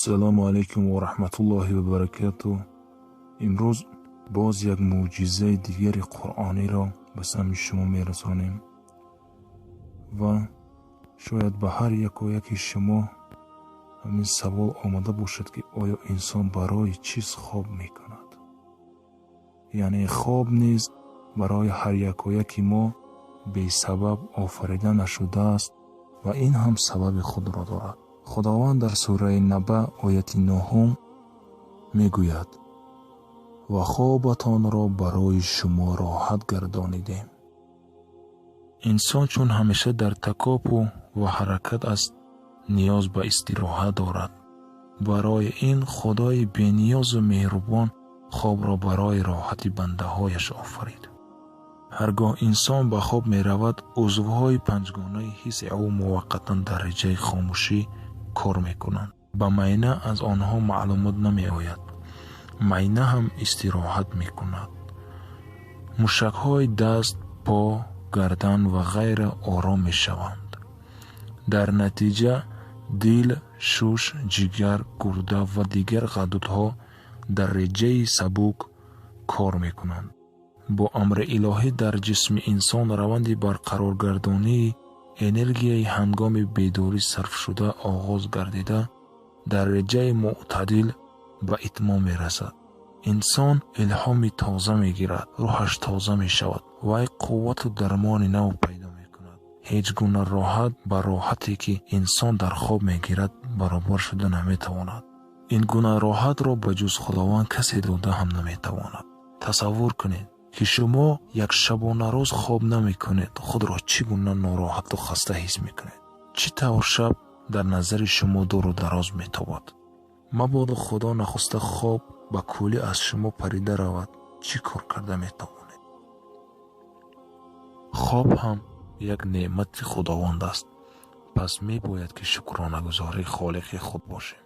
السلام علیکم و رحمت الله و برکاته. امروز باز یک معجزه دیگر قرآنی را به سمع شما میرسانیم و شاید به هر یک و یک شما همین سوال آمده باشد که آیا انسان برای چیز خواب میکند؟ یعنی خواب نیز برای هر یک و یک ما بی سبب آفریده نشده است و این هم سبب خود را دارد. خداوند در سوره نبأ آیت 9 میگوید و خوابتان را برای شما راحت گردانیدیم. انسان چون همیشه در تکاپ و حرکت است نیاز به استراحت دارد. برای این خدای بی‌نیاز و مهربان خواب را برای راحت بنده هایش آفرید. هرگاه انسان به خواب می رود عضوهای پنجگانه حس او موقتا در درجه خاموشی کار می کنند. به معینه از آنها معلومات نمی آید. معینه هم استراحت می کند. مشک های دست، پا، گردن و غیر آرام می شوند. در نتیجه دل، شش، جگر، گرده و دیگر غدودها در درجه سبک کار می کنند. با امر الهی در جسم انسان روند برقرارگردانی انرژی هنگام بیداری صرف شده آغاز گردیده در درجه معتدل به اتمام می رسد. انسان الهام تازه می گیرد، روحش تازه می شود و قوت و درمان نو پیدا می کند. هیچ گونه راحت با راحتی که انسان در خواب می گیرد برابر شده نمی تواند. این گونه راحت را به جز خداوند کسی داده هم نمی تواند. تصور کنید که شما یک شبانه روز خواب نمی کنید، خود را چگونه ناراحت و خسته حس می کنید؟ چی طور شب در نظر شما دور و دراز می تابد؟ مبادا خدا نخسته خواب به کلی از شما پریده رود، چی کار کرده می توانید؟ خواب هم یک نعمت خداوند است، پس می باید که شکرانه گزاری خالق خود باشیم.